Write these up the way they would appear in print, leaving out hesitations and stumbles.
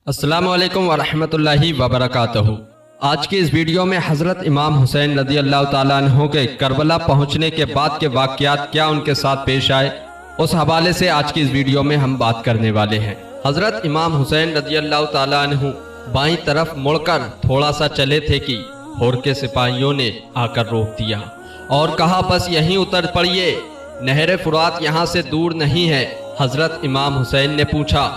السلام علیکم ورحمۃ اللہ وبرکاتہ۔ آج کی اس ویڈیو میں حضرت امام حسین رضی اللہ تعالیٰ عنہ کے کربلا پہنچنے کے بعد کے واقعات کیا ان کے ساتھ پیش آئے، اس حوالے سے آج کی اس ویڈیو میں ہم بات کرنے والے ہیں۔ حضرت امام حسین رضی اللہ تعالیٰ عنہ بائیں طرف مڑ کر تھوڑا سا چلے تھے کہ ہور کے سپاہیوں نے آ کر روک دیا اور کہا بس یہیں اتر پڑیے، نہر فرات یہاں سے دور نہیں ہے۔ حضرت امام حسین نے پوچھا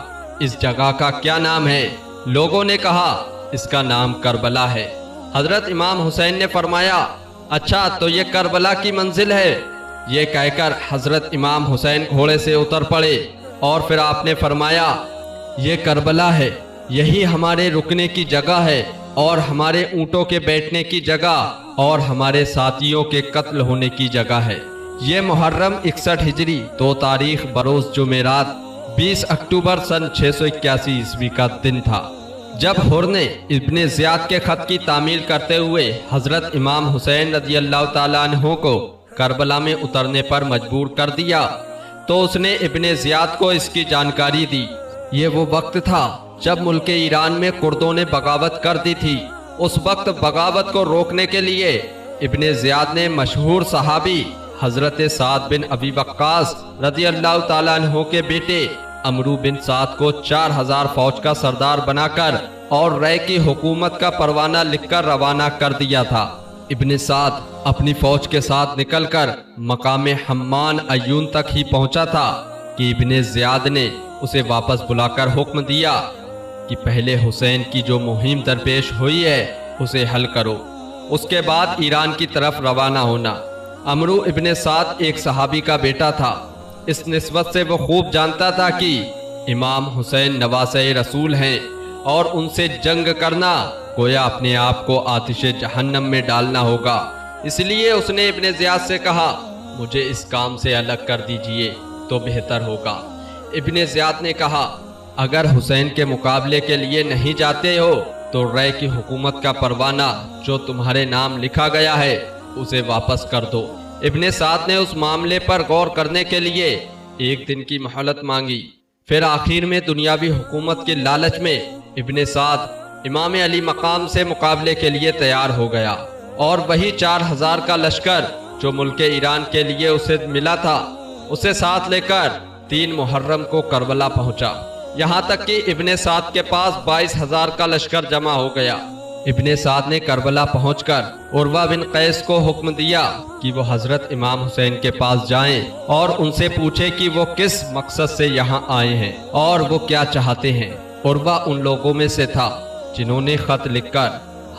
اس جگہ کا کیا نام ہے؟ لوگوں نے کہا اس کا نام کربلا ہے۔ حضرت امام حسین نے فرمایا اچھا تو یہ کربلا کی منزل ہے۔ یہ کہہ کر حضرت امام حسین گھوڑے سے اتر پڑے اور پھر آپ نے فرمایا یہ کربلا ہے، یہی ہمارے رکنے کی جگہ ہے اور ہمارے اونٹوں کے بیٹھنے کی جگہ اور ہمارے ساتھیوں کے قتل ہونے کی جگہ ہے۔ یہ محرم 61 ہجری 2 تاریخ بروز جمعرات 20 اکتوبر سن 681 عیسوی کا دن تھا جب ہور نے ابن زیاد کے خط کی تعمیل کرتے ہوئے حضرت امام حسین رضی اللہ تعالیٰ عنہ کو کربلا میں اترنے پر مجبور کر دیا تو اس نے ابن زیاد کو اس کی جانکاری دی۔ یہ وہ وقت تھا جب ملک ایران میں کردوں نے بغاوت کر دی تھی۔ اس وقت بغاوت کو روکنے کے لیے ابن زیاد نے مشہور صحابی حضرت سعد بن ابی وقاص رضی اللہ تعالیٰ عنہ کے بیٹے عمرو بن سعد کو 4000 فوج کا سردار بنا کر اور رے کی حکومت کا پروانہ لکھ کر روانہ کر دیا تھا۔ ابن سعد اپنی فوج کے ساتھ نکل کر مقام حمان عیون تک ہی پہنچا تھا کہ ابن زیاد نے اسے واپس بلا کر حکم دیا کہ پہلے حسین کی جو مہم درپیش ہوئی ہے اسے حل کرو، اس کے بعد ایران کی طرف روانہ ہونا۔ عمرو ابن سعد ایک صحابی کا بیٹا تھا، اس نسبت سے وہ خوب جانتا تھا کہ امام حسین نواسۂ رسول ہیں اور ان سے جنگ کرنا گویا اپنے آپ کو آتش جہنم میں ڈالنا ہوگا۔ اس لیے اس نے ابن زیاد سے کہا مجھے اس کام سے الگ کر دیجئے تو بہتر ہوگا۔ ابن زیاد نے کہا اگر حسین کے مقابلے کے لیے نہیں جاتے ہو تو رے کی حکومت کا پروانہ جو تمہارے نام لکھا گیا ہے اسے واپس کر دو۔ ابن سعد نے اس معاملے پر غور کرنے کے لیے 1 دن کی مہلت مانگی، پھر آخر میں دنیاوی حکومت کے لالچ میں ابن سعد امام علی مقام سے مقابلے کے لیے تیار ہو گیا اور وہی 4000 کا لشکر جو ملک ایران کے لیے اسے ملا تھا اسے ساتھ لے کر 3 محرم کو کربلا پہنچا، یہاں تک کہ ابن سعد کے پاس 22000 کا لشکر جمع ہو گیا۔ ابن سعد نے کربلا پہنچ کر عروہ بن قیس کو حکم دیا کہ وہ حضرت امام حسین کے پاس جائیں اور ان سے پوچھے کہ وہ کس مقصد سے یہاں آئے ہیں اور وہ کیا چاہتے ہیں۔ عروہ ان لوگوں میں سے تھا جنہوں نے خط لکھ کر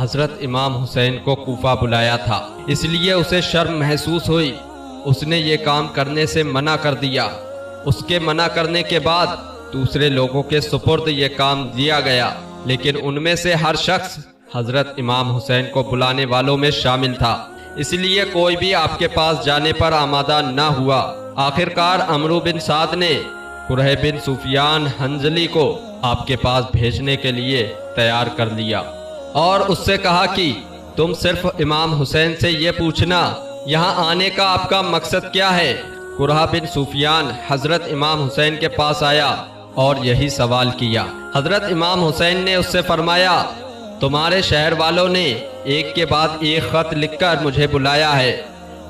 حضرت امام حسین کو کوفہ بلایا تھا، اس لیے اسے شرم محسوس ہوئی، اس نے یہ کام کرنے سے منع کر دیا۔ اس کے منع کرنے کے بعد دوسرے لوگوں کے سپرد یہ کام دیا گیا، لیکن ان میں سے ہر شخص حضرت امام حسین کو بلانے والوں میں شامل تھا، اس لیے کوئی بھی آپ کے پاس جانے پر آمادہ نہ ہوا۔ آخرکار عمرو بن سعد نے قرہ بن سفیان حنظلی کو آپ کے پاس بھیجنے کے لیے تیار کر لیا اور اس سے کہا کہ تم صرف امام حسین سے یہ پوچھنا یہاں آنے کا آپ کا مقصد کیا ہے۔ قرہ بن سفیان حضرت امام حسین کے پاس آیا اور یہی سوال کیا۔ حضرت امام حسین نے اس سے فرمایا تمہارے شہر والوں نے ایک کے بعد ایک خط لکھ کر مجھے بلایا ہے،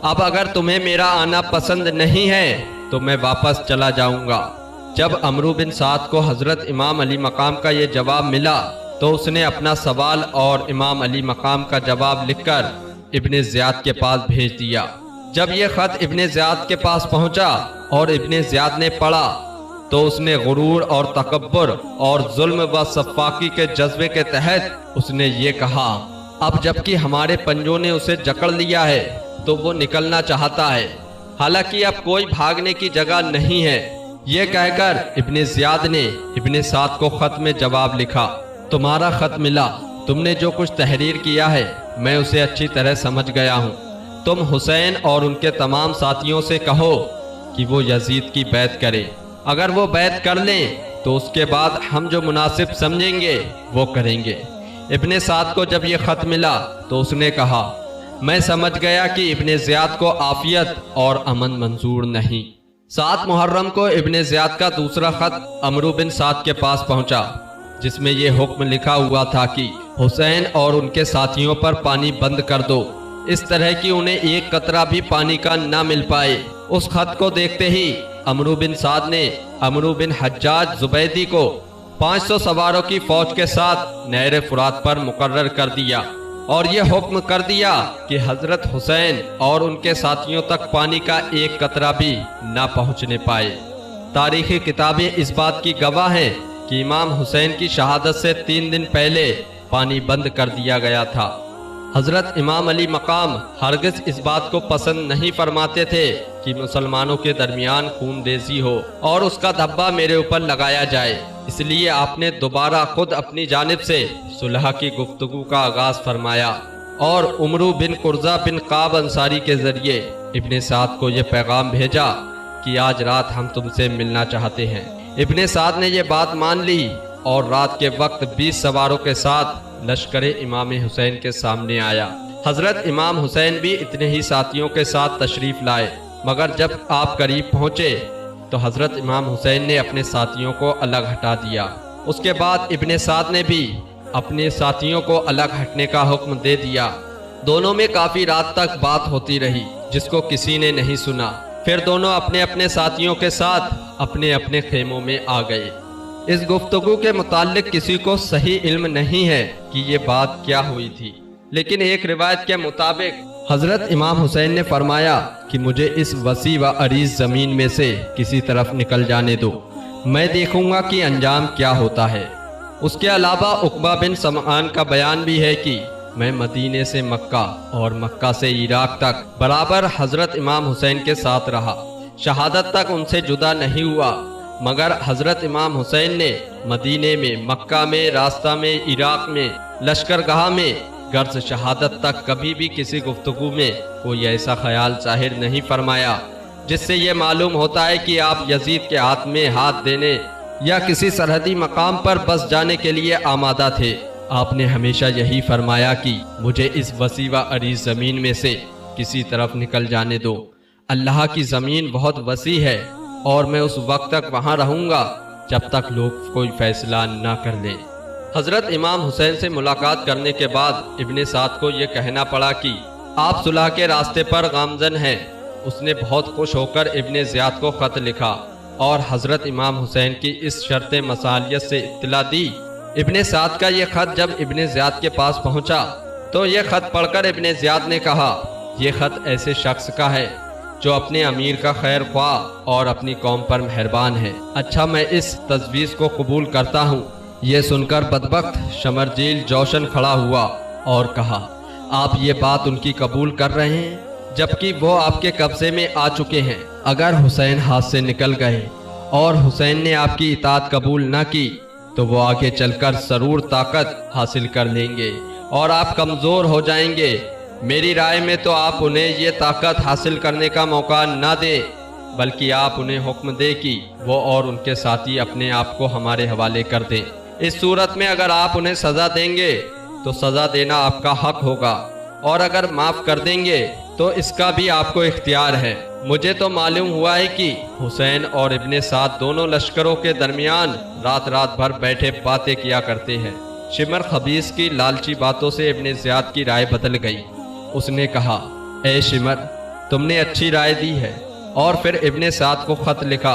اب اگر تمہیں میرا آنا پسند نہیں ہے تو میں واپس چلا جاؤں گا۔ جب عمرو بن سعد کو حضرت امام علی مقام کا یہ جواب ملا تو اس نے اپنا سوال اور امام علی مقام کا جواب لکھ کر ابن زیاد کے پاس بھیج دیا۔ جب یہ خط ابن زیاد کے پاس پہنچا اور ابن زیاد نے پڑھا تو اس نے غرور اور تکبر اور ظلم و سفاکی کے جذبے کے تحت اس نے یہ کہا اب جبکہ ہمارے پنجوں نے اسے جکڑ لیا ہے تو وہ نکلنا چاہتا ہے، حالانکہ اب کوئی بھاگنے کی جگہ نہیں ہے۔ یہ کہہ کر ابن زیاد نے ابن سعد کو خط میں جواب لکھا تمہارا خط ملا، تم نے جو کچھ تحریر کیا ہے میں اسے اچھی طرح سمجھ گیا ہوں، تم حسین اور ان کے تمام ساتھیوں سے کہو کہ وہ یزید کی بیعت کرے، اگر وہ بیعت کر لیں تو اس کے بعد ہم جو مناسب سمجھیں گے وہ کریں گے۔ ابن سعد کو جب یہ خط ملا تو اس نے کہا میں سمجھ گیا کہ ابن زیاد کو عافیت اور امن منظور نہیں۔ 7 محرم کو ابن زیاد کا دوسرا خط عمرو بن سعد کے پاس پہنچا जिसमें ये हुक्म लिखा हुआ था कि हुसैन और उनके साथियों पर पानी बंद कर दो, इस तरह कि उन्हें एक कतरा भी पानी का ना मिल पाए। उस खत को देखते ही अमरू बिन साद ने अमरू बिन हज्जाज जुबैदी को 500 सवारों की फौज के साथ नहर फुरात पर मुकर्रर कर दिया और यह हुक्म कर दिया कि हजरत हुसैन और उनके साथियों तक पानी का एक कतरा भी ना पहुंचने पाए। तारीखी किताबें इस बात की गवाह हैं कि इमाम हुसैन की शहादत से 3 दिन पहले पानी बंद कर दिया गया था। हजरत इमाम अली मकाम हरगिज इस बात को पसंद नहीं फरमाते थे कि मुसलमानों के दरमियान खूनरेजी हो और उसका धब्बा मेरे ऊपर लगाया जाए, इसलिए आपने दोबारा खुद अपनी जानिब से सुलह की गुफ्तगू का आगाज फरमाया और उमरू बिन कुर्जा बिन काब अंसारी के जरिए इब्ने साद को यह पैगाम भेजा कि आज रात हम तुमसे मिलना चाहते हैं। इब्ने साद ने यह बात मान ली और रात के वक्त 20 सवारों के साथ लश्कर इमाम हुसैन के सामने आया। हजरत इमाम हुसैन भी इतने ही साथियों के साथ तशरीफ लाए, मगर जब आप करीब पहुंचे तो हजरत इमाम हुसैन ने अपने साथियों को अलग हटा दिया। उसके बाद इब्ने साद ने भी अपने साथियों को अलग हटने का हुक्म दे दिया। दोनों में काफी रात तक बात होती रही जिसको किसी ने नहीं सुना। फिर दोनों अपने अपने साथियों के साथ अपने अपने खेमों में आ गए। इस गुफ्तगू के मुताल्लिक किसी को सही इल्म नहीं है कि ये बात क्या हुई थी, लेकिन एक रिवायत के मुताबिक हजरत इमाम हुसैन ने फरमाया कि मुझे इस वसी व अरीज जमीन में से किसी तरफ निकल जाने दो, मैं देखूंगा कि अंजाम क्या होता है। उसके अलावा उकबा बिन समआन का बयान भी है कि मैं मदीने से मक्का और मक्का से इराक तक बराबर हजरत इमाम हुसैन के साथ रहा, शहादत तक उनसे जुदा नहीं हुआ, मगर हजरत इमाम हुसैन ने मदीने में, मक्का में, रास्ता में, इराक में, लश्करगाह में गर्ज शहादत तक कभी भी किसी गुफ्तगू में कोई ऐसा ख्याल जाहिर नहीं फरमाया जिससे ये मालूम होता है कि आप यजीद के हाथ में हाथ देने या किसी सरहदी मकाम पर बस जाने के लिए आमादा थे। आपने हमेशा यही फरमाया कि मुझे इस वसी व अरीज ज़मीन में से किसी तरफ निकल जाने दो, अल्लाह की ज़मीन बहुत वसी है और मैं उस वक्त तक वहाँ रहूँगा जब तक लोग कोई फैसला ना कर लें। हजरत इमाम हुसैन से मुलाकात करने के बाद इब्ने साद को ये कहना पड़ा कि आप सुलह के रास्ते पर गामजन हैं। उसने बहुत खुश होकर इब्ने ज़ियाद को ख़त लिखा और हजरत इमाम हुसैन की इस शर्त मसालियत से इत्तला दी। इब्ने साद का ये ख़त जब इब्ने ज़ियाद के पास पहुंचा तो ये ख़त पढ़कर इब्ने ज़ियाद ने कहा, यह ख़त ऐसे शख्स का है जो अपने अमीर का खैर ख्वाह और अपनी कौम पर मेहरबान है। अच्छा, मैं इस तजवीज़ को कबूल करता हूँ। ये सुनकर बदबख्त शमरजील जोशन खड़ा हुआ और कहा, आप ये बात उनकी कबूल कर रहे हैं जबकि वो आपके कब्जे में आ चुके हैं। अगर हुसैन हाथ से निकल गए और हुसैन ने आपकी इताअत कबूल न की तो वो आगे चलकर जरूर ताकत हासिल कर लेंगे और आप कमज़ोर हो जाएंगे। मेरी राय में तो आप उन्हें ये ताकत हासिल करने का मौका ना दें, बल्कि आप उन्हें हुक्म दे कि वो और उनके साथी अपने आप को हमारे हवाले कर दें। इस सूरत में अगर आप उन्हें सज़ा देंगे तो सज़ा देना आपका हक होगा और अगर माफ़ कर देंगे तो इसका भी आपको इख्तियार है। मुझे तो मालूम हुआ है कि हुसैन और इब्ने साद दोनों लश्करों के दरमियान रात रात भर बैठे बातें किया करते हैं। शिमर खबीस की लालची बातों से इब्ने ज़ियाद की राय बदल गई। उसने कहा, ए शिमर, तुमने अच्छी राय दी है। और फिर इब्ने साद को ख़त लिखा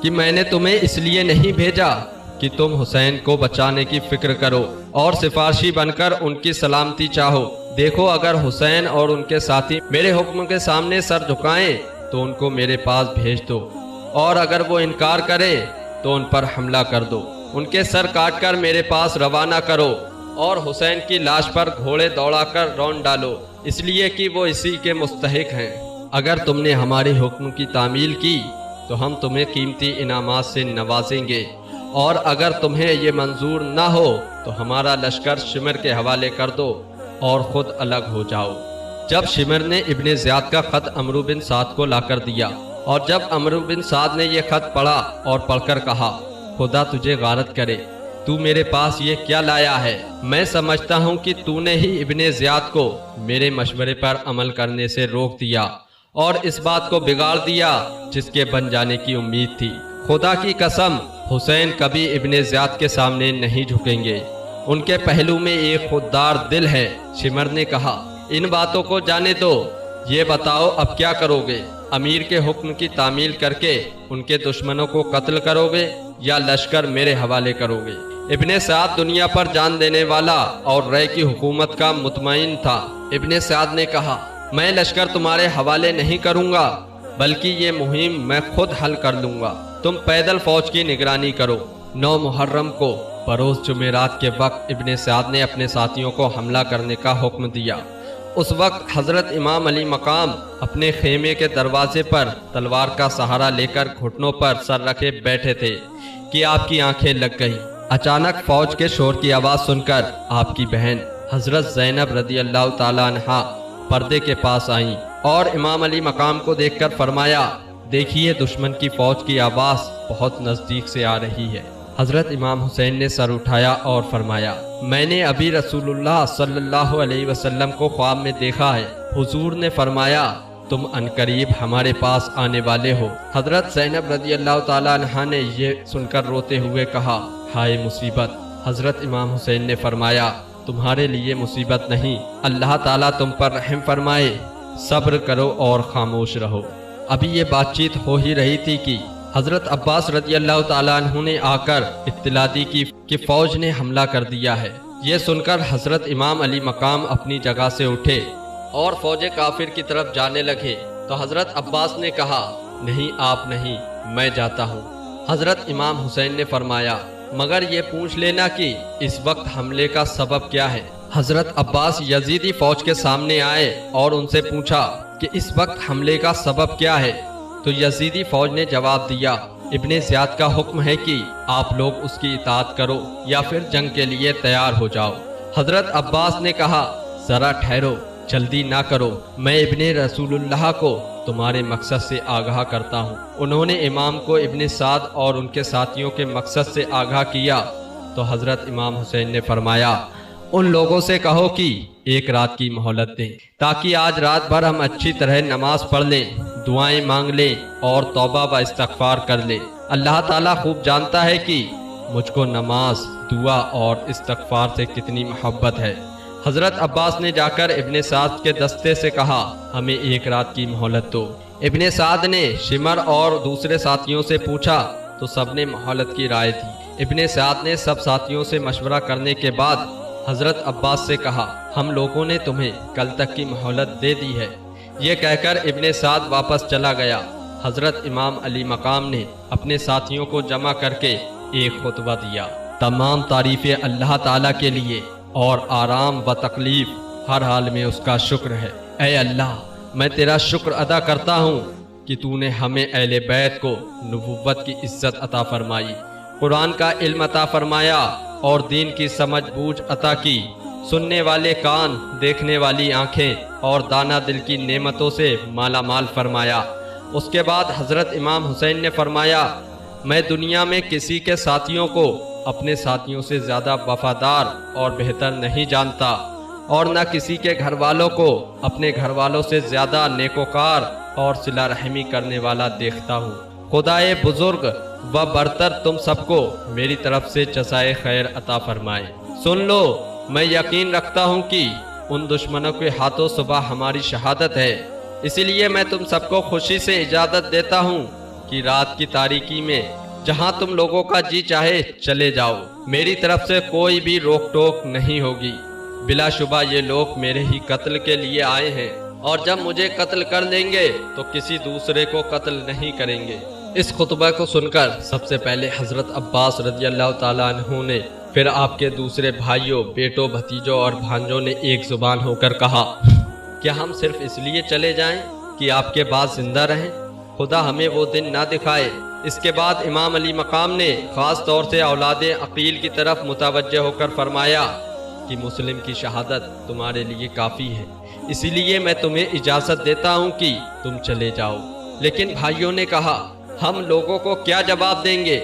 कि मैंने तुम्हें इसलिए नहीं भेजा कि तुम हुसैन को बचाने की फिक्र करो और सिफारशी बनकर उनकी सलामती चाहो। देखो, अगर हुसैन और उनके साथी मेरे हुक्म के सामने सर झुकाएं तो उनको मेरे पास भेज दो और अगर वो इनकार करें तो उन पर हमला कर दो। उनके सर काटकर मेरे पास रवाना करो और हुसैन की लाश पर घोड़े दौड़ाकर रौंद डालो, इसलिए कि वो इसी के मुस्तहिक हैं। अगर तुमने हमारे हुक्म की तामील की तो हम तुम्हें कीमती इनामात से नवाजेंगे और अगर तुम्हें ये मंजूर ना हो तो हमारा लश्कर शिमर के हवाले कर दो और खुद अलग हो जाओ। जब शिमर ने इब्ने ज़ियाद का ख़त अमरू बिन साद को लाकर दिया और जब अमरू बिन साद ने यह ख़त पढ़ा और पढ़कर कहा, खुदा तुझे गारत करे, तू मेरे पास ये क्या लाया है? मैं समझता हूँ कि तूने ही इब्ने ज़ियाद को मेरे मशवरे पर अमल करने से रोक दिया और इस बात को बिगाड़ दिया जिसके बन जाने की उम्मीद थी। खुदा की कसम, हुसैन कभी इब्ने ज़ियाद के सामने नहीं झुकेंगे। उनके पहलू में एक खुददार दिल है। शिमर ने कहा, इन बातों को जाने दो, ये बताओ अब क्या करोगे? अमीर के हुक्म की तामील करके उनके दुश्मनों को कत्ल करोगे या लश्कर मेरे हवाले करोगे? इब्ने सआद दुनिया पर जान देने वाला और रय की हुकूमत का मुतमईन था। इब्ने सआद ने कहा, मैं लश्कर तुम्हारे हवाले नहीं करूंगा, बल्कि ये मुहिम मैं खुद हल कर लूंगा। तुम पैदल फौज की निगरानी करो। 9 मुहर्रम को बरोज जुमेरात के वक्त इब्ने सआद ने अपने साथियों को हमला करने का हुक्म दिया। उस वक्त हजरत इमाम अली मकाम अपने खेमे के दरवाजे पर तलवार का सहारा लेकर घुटनों पर सर रखे बैठे थे कि आपकी आंखें लग गईं। अचानक फौज के शोर की आवाज़ सुनकर आपकी बहन हजरत ज़ैनब रदी अल्लाह ताला अन्हा पर्दे के पास आईं और इमाम अली मकाम को देखकर फरमाया, देखिए दुश्मन की फौज की आवाज़ बहुत नज़दीक से आ रही है। हजरत इमाम हुसैन ने सर उठाया और फरमाया, मैंने अभी रसूलुल्लाह सल्लल्लाहु अलैहि वसल्लम को ख्वाब में देखा है। हुजूर ने फरमाया, तुम अनकरीब हमारे पास आने वाले हो। हजरत ज़ैनब रज़ी अल्लाह ताला अन्हा ने ये सुनकर रोते हुए कहा, हाय मुसीबत। हजरत इमाम हुसैन ने फरमाया, तुम्हारे लिए मुसीबत नहीं, अल्लाह ताला तुम पर रहम फरमाए, सब्र करो और खामोश रहो। अभी ये बातचीत हो ही रही थी कि हजरत अब्बास रज़ी अल्लाह ताला अन्हु ने आकर इत्तला दी कि फौज ने हमला कर दिया है। ये सुनकर हजरत इमाम अली मकाम अपनी जगह से उठे और फौज काफिर की तरफ जाने लगे तो हजरत अब्बास ने कहा, नहीं आप नहीं, मैं जाता हूँ। हजरत इमाम हुसैन ने फरमाया, मगर ये पूछ लेना कि इस वक्त हमले का सबब क्या है। हजरत अब्बास यजीदी फौज के सामने आए और उनसे पूछा कि इस वक्त हमले का सबब क्या है। तो यजीदी फौज ने जवाब दिया, इब्ने ज़ियाद का हुक्म है कि आप लोग उसकी इताअत करो या फिर जंग के लिए तैयार हो जाओ। हजरत अब्बास ने कहा, जरा ठहरो, जल्दी ना करो, मैं इब्ने रसूलुल्लाह को तुम्हारे मकसद से आगाह करता हूँ। उन्होंने इमाम को इब्ने साद और उनके साथियों के मकसद से आगाह किया तो हजरत इमाम हुसैन ने फरमाया, उन लोगों से कहो कि एक रात की मोहलत दें ताकि आज रात भर हम अच्छी तरह नमाज पढ़ लें, दुआएं मांग लें और तौबा व इस्तगफार कर लें। अल्लाह ताला खूब जानता है कि मुझको नमाज, दुआ और इस्तगफार से कितनी मोहब्बत है। हजरत अब्बास ने जाकर इब्ने साद के दस्ते से कहा, हमें एक रात की मोहलत दो। इब्ने साद ने शिमर और दूसरे साथियों से पूछा तो सबने मोहलत की राय दी। इब्ने साद ने सब साथियों से मशवरा करने के बाद हजरत अब्बास से कहा, हम लोगों ने तुम्हें कल तक की मोहलत दे दी है। ये कहकर इब्ने साद वापस चला गया। हजरत इमाम अली मकाम ने अपने साथियों को जमा करके एक खुतबा दिया, तमाम तारीफ़ें अल्लाह ताला के लिए और आराम व तकलीफ हर हाल में उसका शुक्र है। ऐ अल्लाह, मैं तेरा शुक्र अदा करता हूँ कि तूने हमें अहले बैत को नबुव्वत की इज्जत अता फरमाई, कुरान का इल्म अता फरमाया और दीन की समझ बूझ अता की, सुनने वाले कान, देखने वाली आंखें और दाना दिल की नेमतों से माला माल फरमाया। उसके बाद हजरत इमाम हुसैन ने फरमाया, मैं दुनिया में किसी के साथियों को अपने साथियों से ज़्यादा वफादार और बेहतर नहीं जानता और न किसी के घर वालों को अपने घर वालों से ज़्यादा नेकोकार और सिला रहमी करने वाला देखता हूँ। खुदाए बुजुर्ग व बरतर तुम सबको मेरी तरफ से जज़ाए खैर अता फरमाए। सुन लो, मैं यकीन रखता हूँ कि उन दुश्मनों के हाथों सुबह हमारी शहादत है, इसीलिए मैं तुम सबको खुशी से इजाज़त देता हूँ कि रात की तारीकी में जहाँ तुम लोगों का जी चाहे चले जाओ, मेरी तरफ से कोई भी रोक टोक नहीं होगी। बिलाशुबा ये लोग मेरे ही कत्ल के लिए आए हैं और जब मुझे कत्ल कर लेंगे तो किसी दूसरे को कत्ल नहीं करेंगे। इस खुतबा को सुनकर सबसे पहले हजरत अब्बास रज़ी अल्लाह ताला अन्हु ने, फिर आपके दूसरे भाइयों, बेटों, भतीजों और भांजों ने एक जुबान होकर कहा, क्या हम सिर्फ इसलिए चले जाएं कि आपके बाद जिंदा रहें? खुदा हमें वो दिन ना दिखाए। इसके बाद इमाम अली मकाम ने ख़ास तौर से औलादे अकील की तरफ मुतवज्जह होकर फरमाया कि मुस्लिम की शहादत तुम्हारे लिए काफ़ी है, इसीलिए मैं तुम्हें इजाज़त देता हूँ कि तुम चले जाओ। लेकिन भाइयों ने कहा, हम लोगों को क्या जवाब देंगे?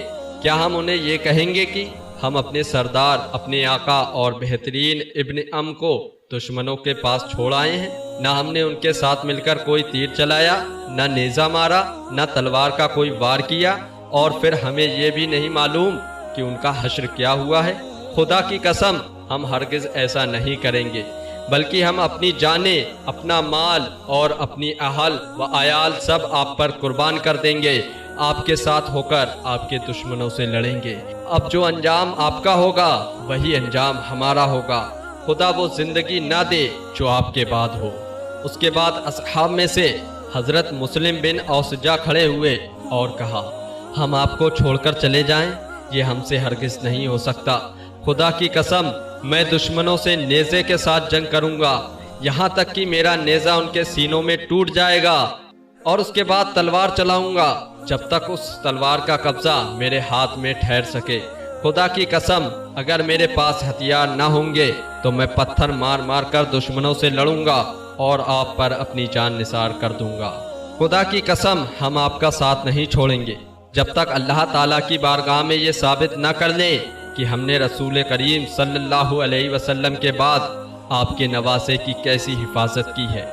क्या हम उन्हें ये कहेंगे कि हम अपने सरदार, अपने आका और बेहतरीन इब्न अम को दुश्मनों के पास छोड़ आए हैं? ना हमने उनके साथ मिलकर कोई तीर चलाया, ना नेज़ा मारा, ना तलवार का कोई वार किया اور پھر ہمیں یہ بھی نہیں معلوم کہ ان کا حشر کیا ہوا ہے؟ خدا کی قسم ہم ہرگز ایسا نہیں کریں گے، بلکہ ہم اپنی جانیں، اپنا مال اور اپنی اہل و عیال سب آپ پر قربان کر دیں گے، آپ کے ساتھ ہو کر آپ کے دشمنوں سے لڑیں گے۔ اب جو انجام آپ کا ہوگا وہی انجام ہمارا ہوگا، خدا وہ زندگی نہ دے جو آپ کے بعد ہو۔ اس کے بعد اصحاب میں سے حضرت مسلم بن اوسجہ کھڑے ہوئے اور کہا، ہم آپ کو چھوڑ کر چلے جائیں؟ یہ ہم سے ہرگز نہیں ہو سکتا، خدا کی قسم میں دشمنوں سے نیزے کے ساتھ جنگ کروں گا، یہاں تک کہ میرا نیزہ ان کے سینوں میں ٹوٹ جائے گا، اور اس کے بعد تلوار چلاؤں گا جب تک اس تلوار کا قبضہ میرے ہاتھ میں ٹھہر سکے۔ خدا کی قسم اگر میرے پاس ہتھیار نہ ہوں گے تو میں پتھر مار مار کر دشمنوں سے لڑوں گا اور آپ پر اپنی جان نثار کر دوں گا۔ خدا کی قسم ہم آپ کا ساتھ نہیں چھوڑیں گے جب تک اللہ تعالیٰ کی بارگاہ میں یہ ثابت نہ کر لیں کہ ہم نے رسول کریم صلی اللہ علیہ وسلم کے بعد آپ کے نواسے کی کیسی حفاظت کی ہے۔